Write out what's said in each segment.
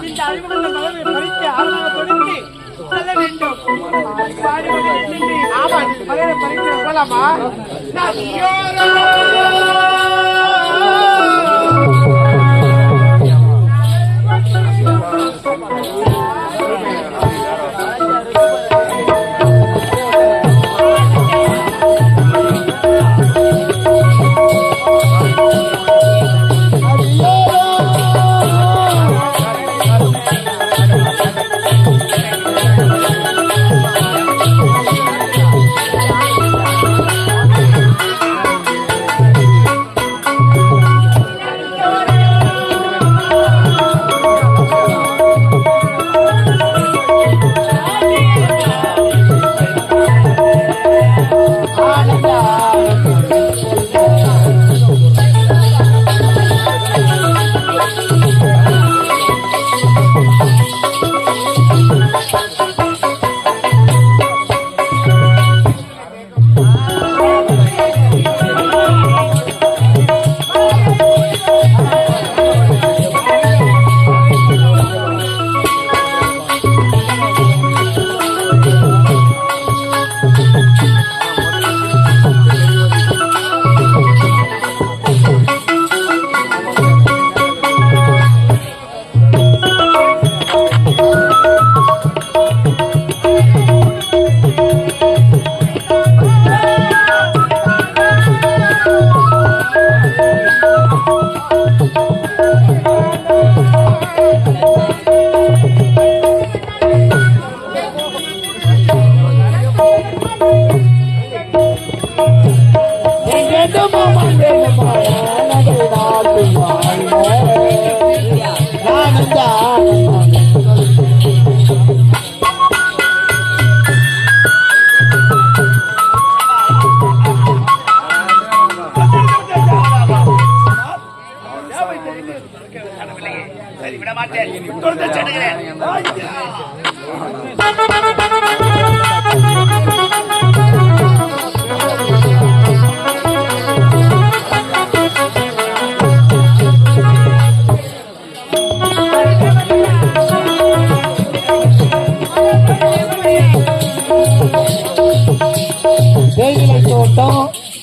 இந்த அறிவுள்ள மலரை பறித்து ஆரம்ப தொடங்கி செல்ல வேண்டும். மலரை பறித்து போலாமா?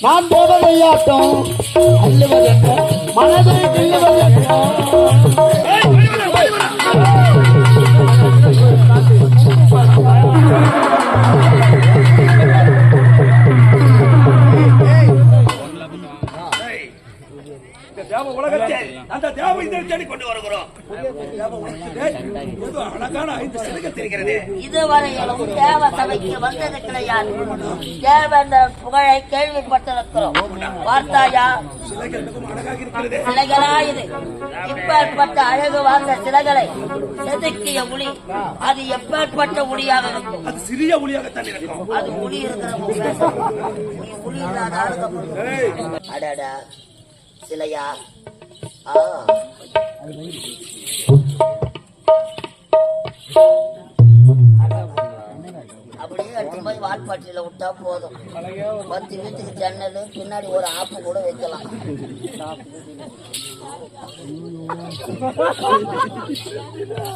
நான் போதையாட்டம் அல்லுவதென்ன மனதை கிள்ளுவதென்ன உலகத்தில் அந்த தேவ இந்த தேடி கொண்டு வருகிறோம். அழகான 5 சிலைகள் தெரிகிறது. இதுவரையிலும் தேவ சபைக்கு வந்தது கிடையாது. தேவ என்ற புகழை கேள்விப்பட்டிருக்கிறோம். பார்த்தாயா சிலைகளாயுது. இப்பேற்பட்ட அழகு வாழ்ந்த சிலைகளை செதுக்கிய ஒளி அது எப்பேற்பட்ட ஒளியாக இருக்கும்? அது சிறிய ஒளியாகத்தான் இருக்கும். அது ஒளி இருக்கிற ஒளி இல்லாத அடடா சிலையா அப்படியே எடுத்து போய் வால்பாட்டியில விட்டா போதும். 10 வீட்டுக்கு ஜன்னல் பின்னாடி ஒரு ஆப்பு கூட வைக்கலாம்.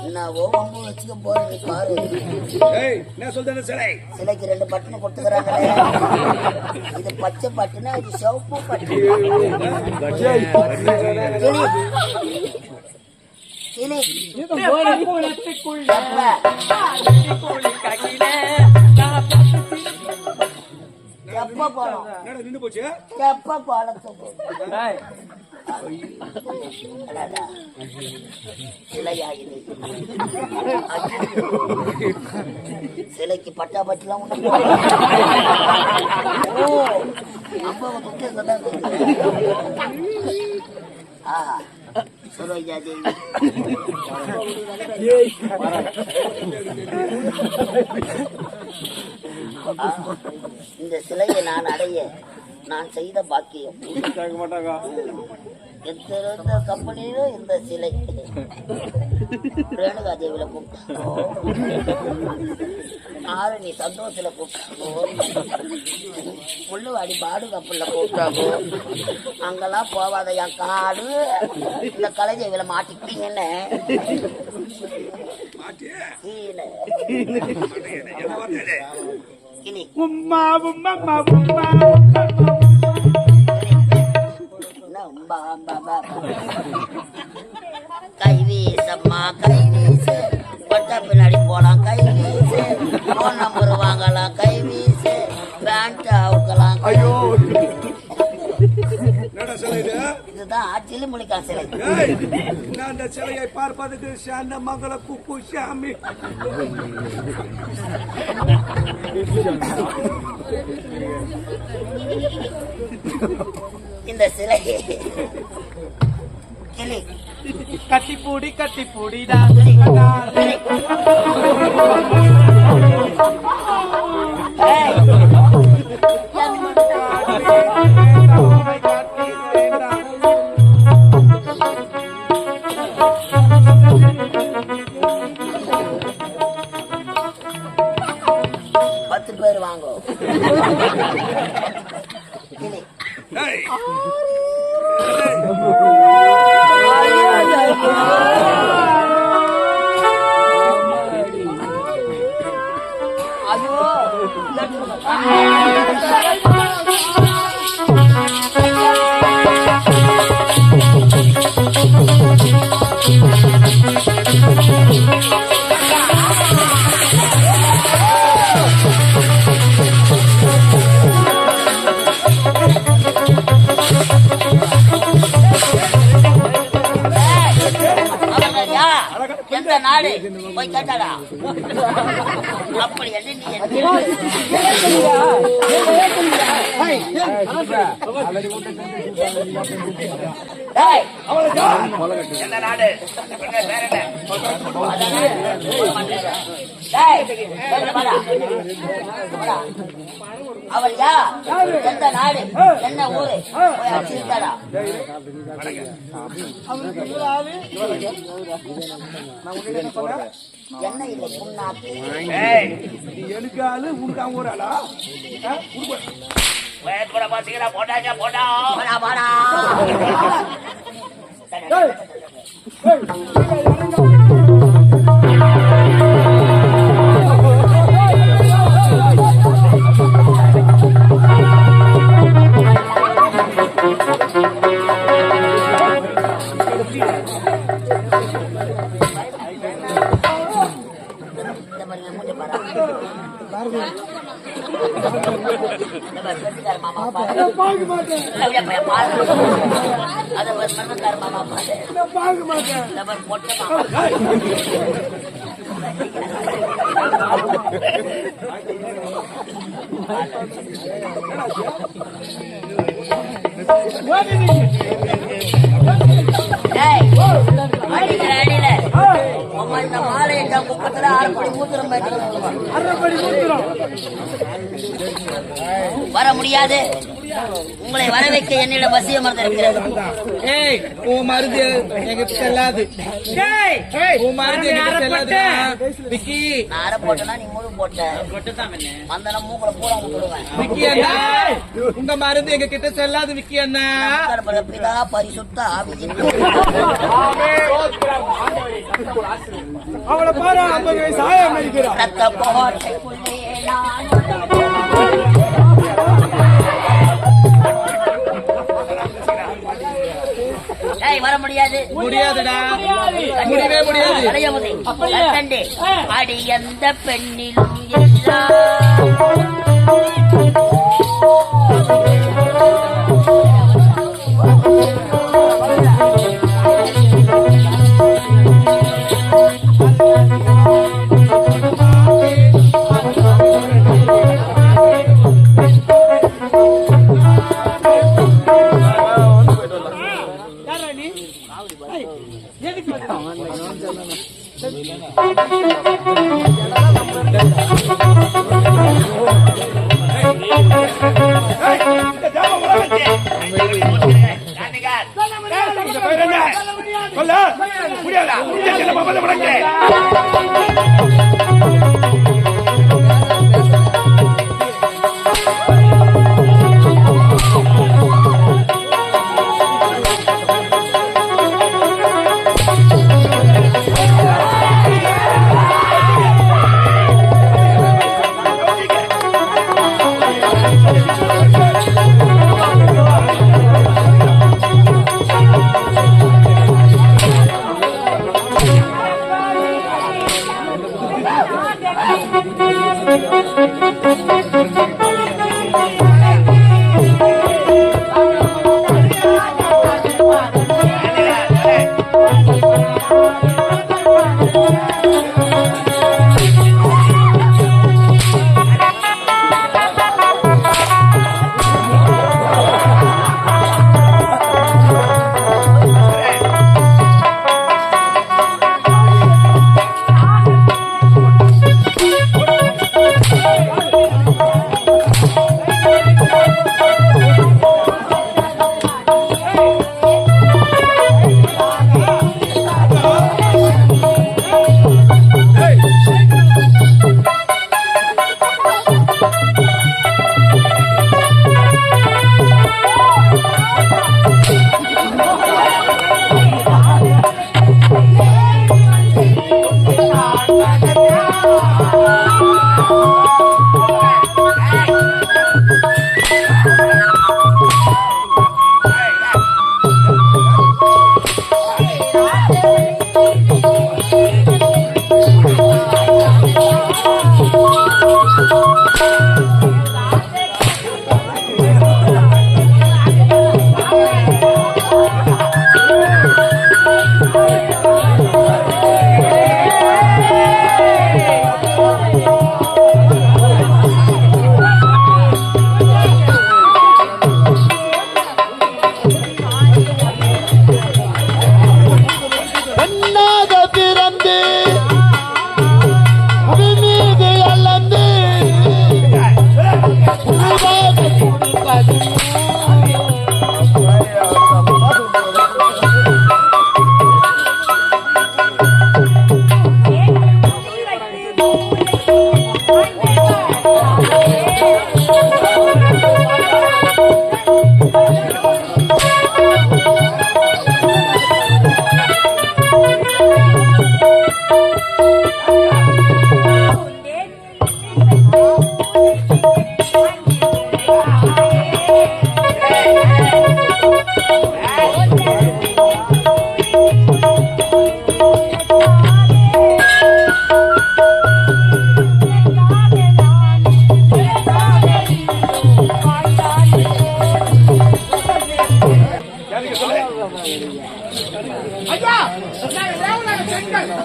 என்னவோ ஒம்பு வச்சுக்க போறேன் நீ பாரு. சிலைக்கு 2 பட்டனை கொடுத்துக்கிறாங்களே. இது பச்சை பட்டுனா இது சிவப்பு பட்டு. சிலைக்கு பட்டா பட்டுலாம் சரோஜா தேவி இந்த சிலையை நான் அடைய நான் செய்த பாக்கியம். இந்த கம்பெனியிலும் இந்த சிலை ரேணுகா தேவியில கூப்பிட்டாங்க, ஆரணி சந்தோஷத்துல கூப்பிட்டாங்க, முள்ளுவாடி பாடு கப்பல்ல கூப்பிட்டாங்க. அங்கெல்லாம் போவாத என் காடு இந்த கலைஜேவியில மாட்டிக்கிட்டீங்கன்னு இனி உம்மா உம்மா உம்மா கை வீசம்மா கை வீசு, பட்ட பின்னாடி போலாம் கை வீசு, போன் நம்பர் வாங்கலாம் கை வீசு, பேண்ட் அவுக்கலாம். ஐயோ என்னடா சிலை இது? இதுதான் சிலுமொழிக்கா சிலை. ஏய், நான் அந்த சிலையை பார்ப்பதற்கு சாந்த மங்கள குக்கு சாமி. இந்த சிலை கிளி கட்டிப்பூடி கட்டிப்பூடிடா பத்து பேர் வாங்கோ. கிளி ஏய், ஐயோ எந்த நாடு போய் கேட்டாடா அப்படி என்ன நீ என்ன நாடு? பேர் என்ன? அவள் யா எந்த நாடு என்ன ஊரு போய் அடிச்சுட்டாடா. என்ன இல்லை புண்ணாக்கு ஏய், நீ எனக்கு ஆளு உனக்கு அவங்க ஒரு ஆளா? பாத்தீங்கன்னா போட்டாச்சா போட்டா போடா போடா. இந்த மாலை குப்பத்துல அரைப்படி மூத்திரம் வர முடியாது. உங்களை வர வைக்க என்னிடம் வசியம் இருக்கிறது. ஏய் உன் மருந்து எங்க செல்லாது. உன் மருந்து எங்க செல்லாது. விக்கி நான் அரை போட்டேன்னா நீ முழு போட்ட அந்த மூக்குல பூரா விடுவேன். விக்கி அண்ணா உங்க மருந்து எங்க கிட்ட செல்லாது. விக்கி அண்ணா பிதா பரிசுத்த ஆவி அவளை பாரு 50 வயசு ஆயம் இருக்கிறான். ரத்த போட்டைக்குள்ளே நான் வர முடியாது. முடியாதுடா, முடியவே முடியாது. அடி எந்த பெண்ணிலும் இல்லா வேற என்ன? சொல்லு. முடியாதா? முடியாதுல பாப்பல உனக்கு.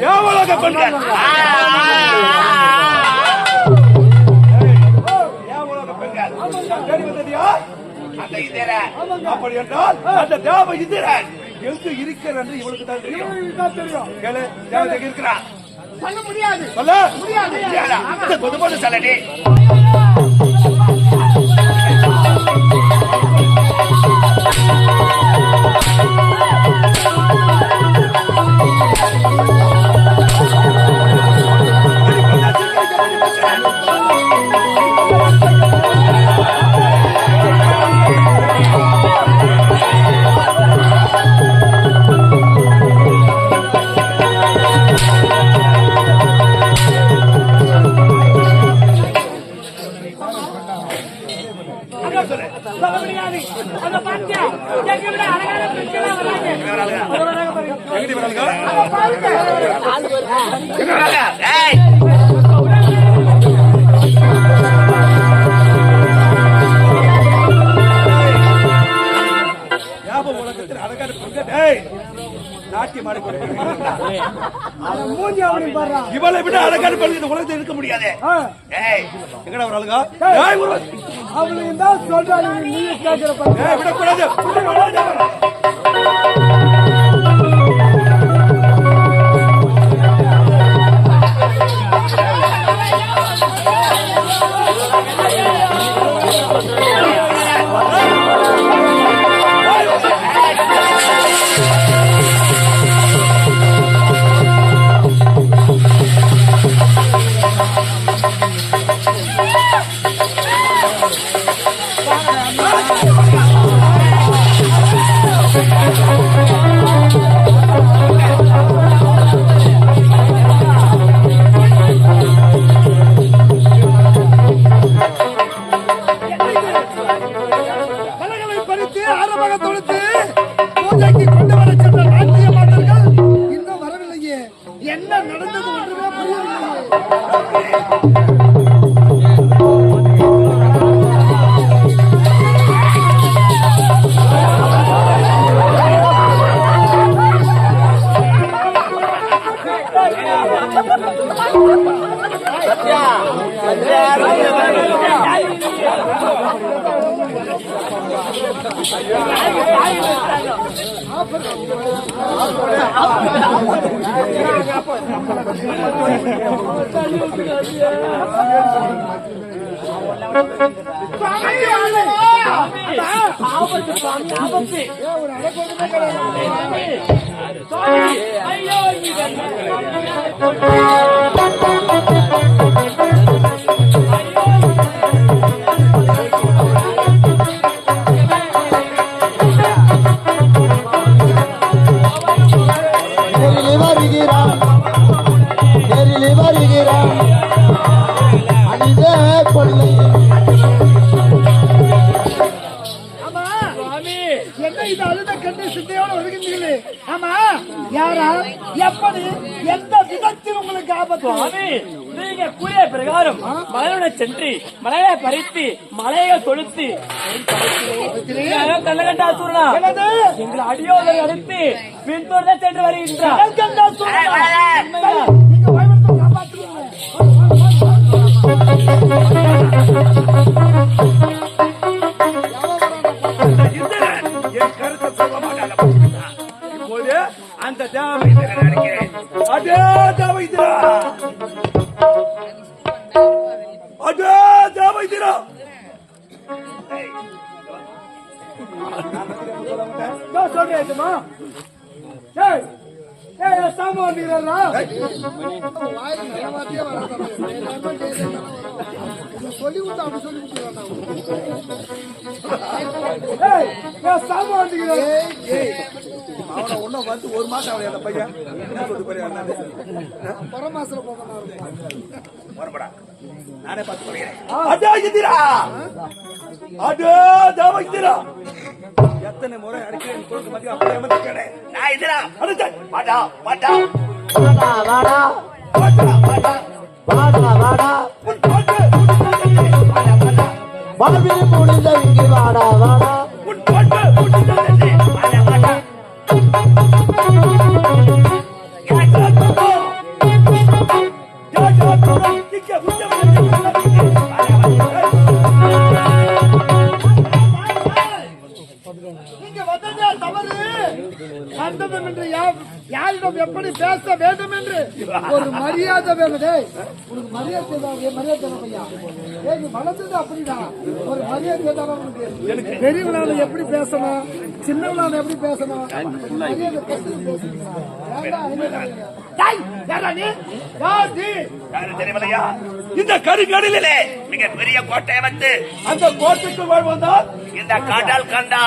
தேவலோக பெண்கள் தேவலோக பெண்கள் தேடி வந்தது யார்? அந்த இந்திரன். அப்படி என்றால் அந்த தேவ இந்திரன் எங்கு இருக்கிறார் என்று இவளுக்கு தான் தெரியும். கேளு, தேவதை இருக்கிறான். சொல்ல முடியாது. சொல்ல முடியாது. பொதுவான சலனே இவளை விட அழகான பெண் இந்த உலகத்தில் இருக்க முடியாது. எங்கடா ஒரு அழகா அவளுக்கு தான் சொல்றாங்க விடக்கூடாது. Hey! நீங்க கூறிய பிரகாரம் மலையோட சென்று மலையை பறித்து மலையை தொழுத்து கள்ளகண்டா சூரனா எங்களை அடியோடு அடித்து பின்தொடர்ந்து சென்று வருகின்றார். என் கருத்தை சொல்ல மாட்டாங்க. இப்போது அந்த அதே தேவைத்திரா அதே தேவைத்திரா சொல்றேன்மா சாமான் சொல்லி விட்டு அப்படி சொல்லி சாமான் அவனை ஒன்னும் வந்து ஒரு மாசம் அவன் அந்த பையன் என்ன சொல்லிட்டு போய் பரமாசில போறா நானே பார்த்து போகிறேன். அதே இந்திரா அதே தேவந்திரா எத்தனை முறை அடிக்கிறேன் கொடுக்க மாட்டேன். அப்படியே வந்து நான் இந்திரா அடுத்த வாடா வாடா வாடா வாடா வாடா வாடா வாடா வாடா முடிந்த இங்கே வாடா வாடா உன் பாட்டு வாடா வாடா யாரிடம் எப்படி பேச வேண்டும் என்று ஒரு மரியாதை வேணும். உனக்கு மரியாதை மரியாதை நீ வளர்ந்தது அப்படிதான் ஒரு மரியாதை தான் உனக்கு. பெரியவனால எப்படி பேசணும், சின்னவனால எப்படி பேசணும், மரியாதை தெரியுமலையா? இந்த கருங்கடலிலே மிக பெரிய கோட்டை வந்து அந்த கோட்டைக்கு வாழ்வதால் இந்த கடல் கண்டா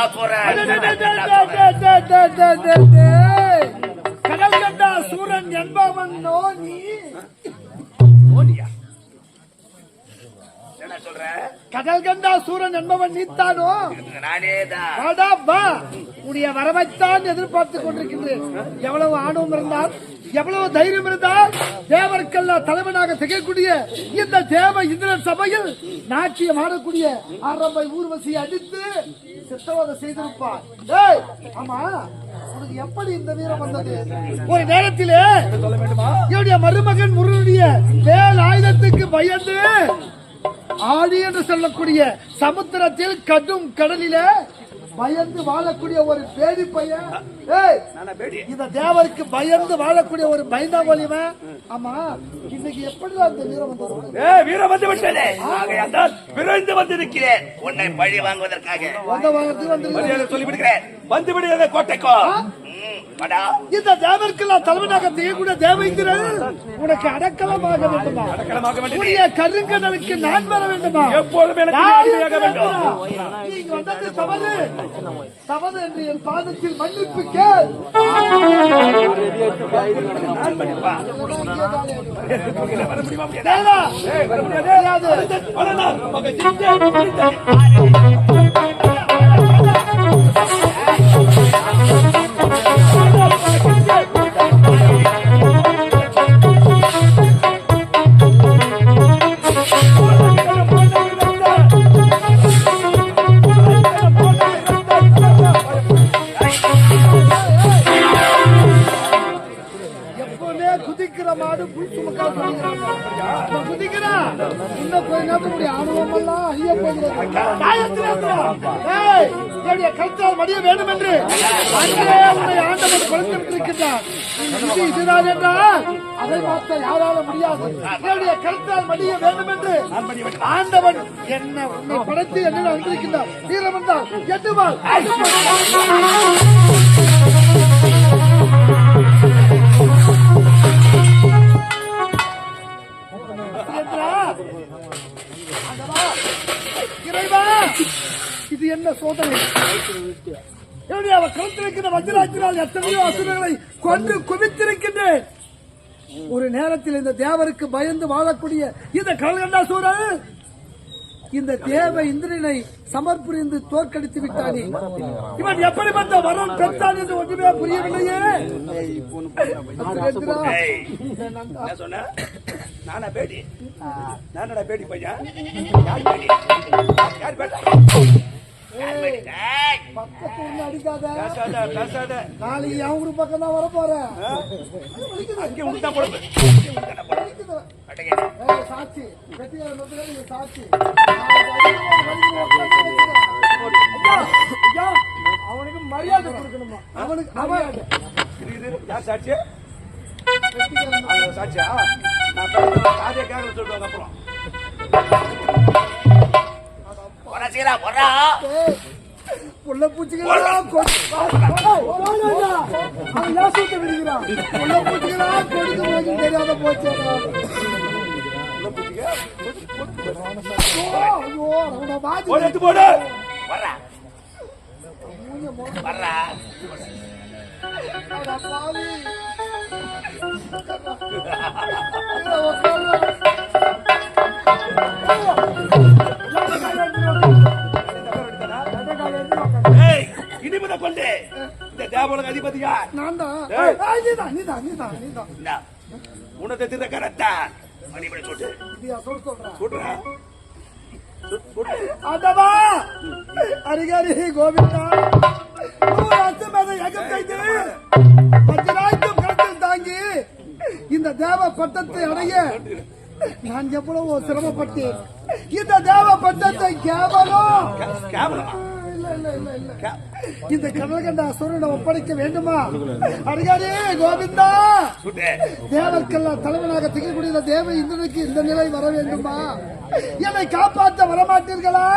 கடல் கண்டா சூரன் என்பவன் நீ என்ன சொல்ற? கடல் கண்டா சூரன் என்பவன் நீத்தானோ? உடைய வரவைத்தான் எதிர்பார்த்துக் கொண்டிருக்கின்றேன். எவ்வளவு ஆணவம் இருந்தால், எவ்வளவு தைரியம் இருந்தால் தேவருக்கெல்லாம் தலைவனாக திகழக்கூடிய இந்த தேவ இந்திரன் சபையில் நாட்டியம் ஆடக்கூடிய அரம்பை ஊர்வசியை அடித்து சித்தவதை செய்திருப்பார். ஆமா, உனக்கு எப்படி இந்த வீரம் வந்தது? ஒரு நேரத்திலே என்னுடைய மருமகன் முருகனுடைய வேல் ஆயுதத்துக்கு பயந்து ஆடி என்று சொல்லக்கூடிய சமுத்திரத்தில் கடும் கடலில பயந்து வாழக்கூடிய ஒரு பேடி பையன், இந்த தேவருக்கு பயந்து வாழக்கூடிய ஒரு பயந்தாவலிவன். ஆமா, இன்னைக்கு எப்படி அந்த வீரம் வந்தது? வீரம் வந்து விட்டதே, விரைந்து வந்திருக்கிறேன் உன்னை பழி வாங்குவதற்காக. சொல்லிவிடுகிறேன், வந்து விடுகிறேன் கோட்டைக்கோ. இந்த தேவருக்கெல்லாம் தலைவனாக செய்யக்கூடிய தேவேந்திரன் உனக்கு அடக்கலமாக வேண்டுமா? உடைய கருங்கடலுக்கு நான் வர வேண்டுமா? எப்போதும் நீங்க வந்தது தவறு தவறு என்று என் பாதத்தில் மன்னிப்பு கேள். குதிக்கிற மாடு புல் சுமக்கா சொல்லிக்கிறாங்க குதிக்கிறா இன்னும் கொஞ்ச நேரத்துக்கு ஆணவம் எல்லாம் ஐய போகிறது கருத்தால் மடிய வேண்டும் என்று அங்கே உன்னை ஆண்டவன் கொடுத்திருக்கின்றார் இதுதான் என்றால் அதை மாற்ற யாரால முடியாது என்னுடைய கருத்தால் மடிய வேண்டும் என்று ஆண்டவன் என்ன உன்னை படைத்து என்ன வந்திருக்கின்றார் நீரம் என்றால் எட்டுவாள் இது என்ன சோதனை அவ கருத்திருக்கிற வஜ்ராஜினால் எத்தனையோ அசுரங்களை கொண்டு குவித்திருக்கின்றேன் ஒரு நேரத்தில் இந்த தேவருக்கு பயந்து வாழக்கூடிய இந்த கல்கண்டாசூரன் இந்த தேவ இந்திரனை சமர்ப்புரிந்து தோற்கடித்து விட்டானே இவன் எப்படிப்பட்ட வரம் பெற்றான் என்று ஒன்றுமே புரியவில்லையே நானா பேடி நானடா பேடி பையன் யார் பேடி அடிக்காத நாளைக்கு என் ஊரு பக்கம் தான் வர போறேன் சாட்சி சாட்சி அவனுக்கு மரியாதை கொடுக்கணுமா அவனுக்கு மரியாதை யார் சாட்சி சாட்சியா நான் காதைய கேட்க சொல்லுவாங்க அப்புறம் புள்ள பூச்சிகளா விடுகிறான் புள்ள பூச்சிகளா கொடுக்க தெரியாத போச்சு போடு இனிமேல கொண்டு இந்த தேவலோக அதிபதியா நான் தான் உனத்தை திருக்கரத்தா மணிமணி சொட்டு சொல்றேன் ஆண்டவா அரிகாரி கோவிந்தா தாங்கி இந்த தேவ பட்டத்தை அடைய நான் எவ்வளவு சிரமப்பட்டேன் இந்த தேவ பட்டத்தை கேவலம் இந்த கடல்கண்ட அசுரனை ஒப்படைக்க வேண்டுமா அடிகாரி கோவிந்தா தேவர்க்கெல்லாம் தலைவனாக திகழக்கூடிய தேவ இந்திரனுக்கு இந்த நிலை வர வேண்டுமா என்னை காப்பாற்ற வரமாட்டீர்களா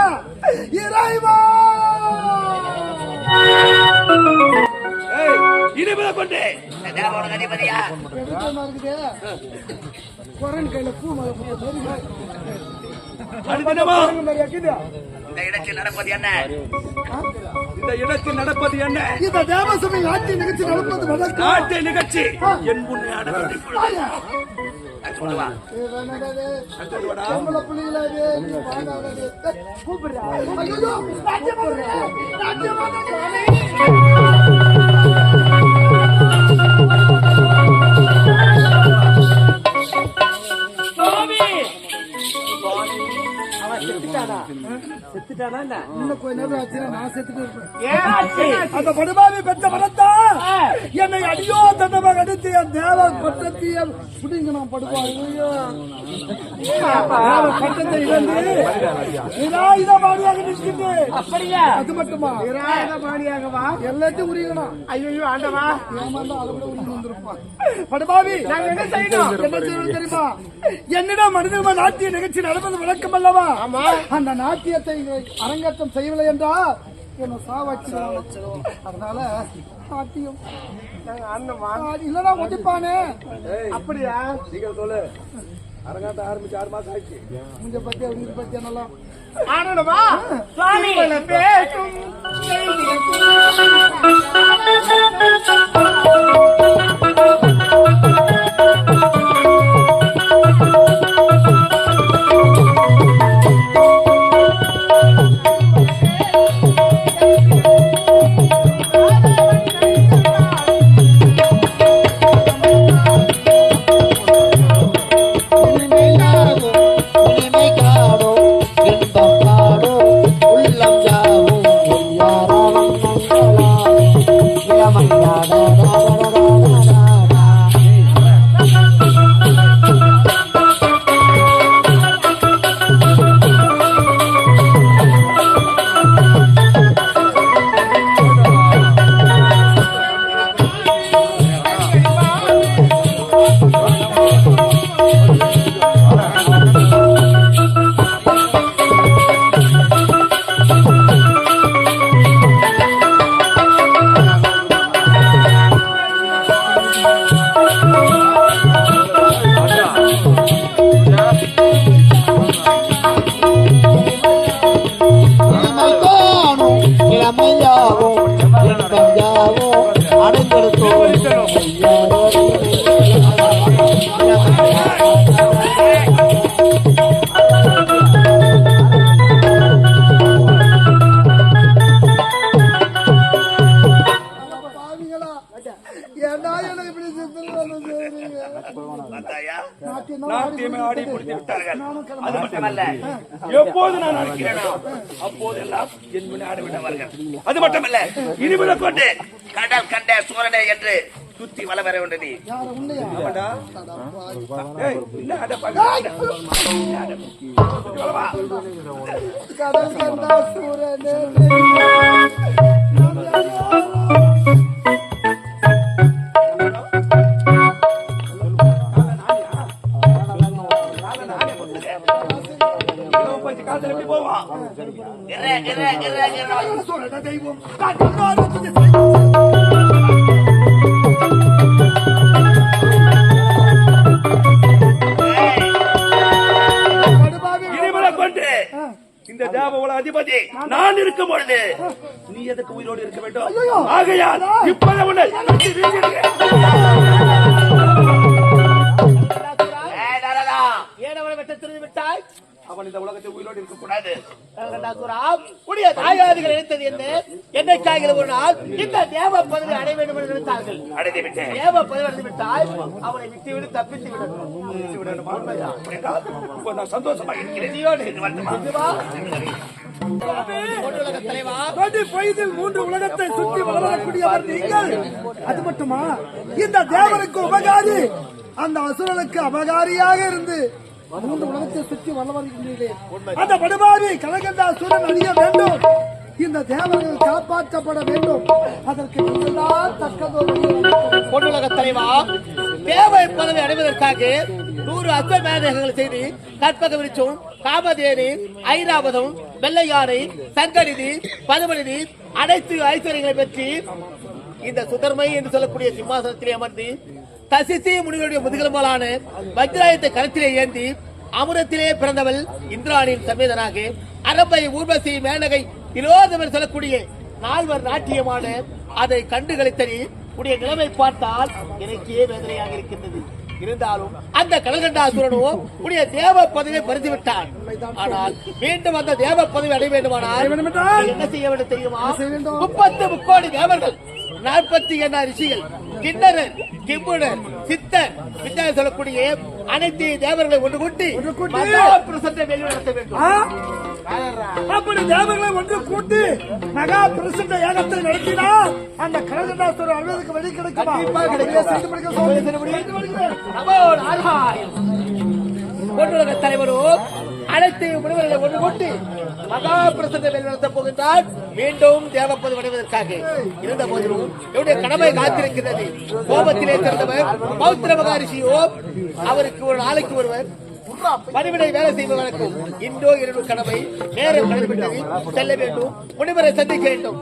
இறைவா இனிமேல கொண்டு குரன் கையில பூ இந்த இடத்தில் நடப்பது என்ன இந்த இடத்தில் நடப்பது என்ன இந்த தேவசபை நாட்டிய நிகழ்ச்சி நடப்பது நாட்டிய நிகழ்ச்சி என் முன்னே அந்த படுபாவி பெற்ற வரத்தா என்னை அடியோ தண்டமாக அடித்து என் தேவ பட்டத்தையே புடிங்க நான் படுபாவியோ பட்டத்தை இழந்து நிராயுதபாணியாக நிற்கின்றேன். அப்படியா? அது மட்டுமா? நிராயுதபாணியாகவா? எல்லாத்தையும் உரியணும். ஐயோ ஆண்டவா, ஏமாந்தா அதை விட உரிமை வந்திருப்பான். படுபாவி நாங்க என்ன செய்யணும்? என்ன செய்யணும் தெரியுமா? என்னிடம் மனித நாட்டிய நிகழ்ச்சி நடப்பது விளக்கம் அல்லவா? அந்த நாட்டியத்தை அரங்கேற்றம் செய்யவில்லை என்றால் என்ன சாவச்சிடும். அதனால நாட்டியம் இல்லனா ஒட்டிப்பானே. அப்படியா? நீங்க சொல்லு. அரங்காட்ட ஆரம்பிச்சு 6 மாசம் ஆயிடுச்சு. முஞ்ச பத்தி உயிர் பத்தி என்னலாம் ஆனடமா சுவாமி பேசும் da da da da da அமையாவும் இன்பம் யாவும் அடைந்தெடுத்தோம் நாட்டியமே ஆடி முடித்து விட்டார்கள். அது மட்டுமல்ல, எப்போது நான் அழைக்கிறேனோ அப்போதெல்லாம் என் முன் ஆடிவிடுவார்கள். அது மட்டுமல்ல, இனிமேல கொண்டு கடல் கண்ட சூரனே என்று சுத்தி வள வர வேண்டியது. இந்த தேவகுல அதிபதி நான் இருக்கும் பொழுது நீ எதுக்கு உயிரோடு இருக்க வேண்டும்? ஆகையால் இப்போது உன்னை ஏனவனை வெட்ட திருந்து விட்டாய்? அவன் இந்த உலகத்தில் உயிரோடு இருக்க கூடாது. உடைய தாயாதிகள் நினைத்தது என்ன? என்னைக்காக ஒரு நாள் இந்த தேவ பதவி அடைய வேண்டும் என்று நினைத்தார்கள். அடைந்து விட்டேன். தேவ பதவி அடைந்து விட்டால் அவனை விட்டு விட்டு தப்பித்து விடணும். இப்போ நான் சந்தோஷமாக இருக்கிறேன். தலைவா, 3 உலகத்தை சுற்றி வளரக்கூடியவர் நீங்கள். அது மட்டுமா, இந்த தேவனுக்கு உபகாரி, அந்த அசுரனுக்கு அபகாரியாக இருந்து 3 உலகத்தை சுற்றி வளர்கின்றீர்கள். அந்த படுபாவி கலகண்ட அசுரன் அழிய வேண்டும், இந்த தேவர்கள் காப்பாற்றப்பட வேண்டும். அதற்கு நீங்கள்தான் தக்கதொரு பொன்னுலக தலைவா, தேவை பதவி அடைவதற்காக 100 அஸ்வமேதங்களை செய்து கற்பக விருட்சம், காமதேனி, ஐராவதம், வெள்ளையானை, சங்கநிதி, பதுமநிதி அனைத்து ஐஸ்வர்யங்களை பற்றி இந்த சுதர்மை என்று சொல்லக்கூடிய சிம்மாசனத்திலே அமர்ந்து தசிசி முனிவருடைய முதுகெலும்பாலான வஜ்ராயத்தை கருத்திலே ஏந்தி அமுரத்திலே பிறந்தவள் இந்திராணியின் சமேதனாக அரம்பை, ஊர்வசி, மேனகை, திலோதமன் சொல்லக்கூடிய 4 நாட்டியமான அதை கண்டுகளித்தனி உடைய நிலைமை பார்த்தால் எனக்கே வேதனையாக இருக்கின்றது. இருந்தாலும் அந்த கடல்கண்டாசுரனோ உடைய தேவ பதவியை பறித்து விட்டான். ஆனால் மீண்டும் அந்த தேவ பதவி அடைய வேண்டுமானால் என்ன செய்ய வேண்டும் தெரியுமா? 30 முக்கோடி தேவர்கள், 48 ரிஷிகள், கிண்ணறர், கிம்புணர், சித்தர், விஞ்ஞான சொல்லக்கூடிய அனைத்து தேவர்களை ஒன்று கூட்டி மகாபிரசன்னை வெளிநடத்த வேண்டும். அப்படி தேவர்களை ஒன்று கூட்டி மகா பிரசண்ட யாகத்தை நடத்தினால் அந்த கடல்கண்டாசுரன் அழுவதற்கு வழி கிடைக்குமா? பொன்னுலக தலைவரோ அனைத்து முனிவர்களை ஒன்று கூட்டி மகா பிரசன்னை வெளிநடத்தப் போகின்றார். மீண்டும் தேவப்பது அடைவதற்காக இருந்த போதிலும் என்னுடைய கடமை காத்திருக்கிறது. கோபத்திலே சிறந்தவர் பௌத்திர மகாரிஷியோ, அவருக்கு ஒரு நாளைக்கு ஒருவர் பணிவிடை வேலை செய்வதற்கும் இன்றோ 2 கடமை நேரம் கடந்துவிட்டது. செல்ல வேண்டும், முனிவரை சந்திக்க வேண்டும்.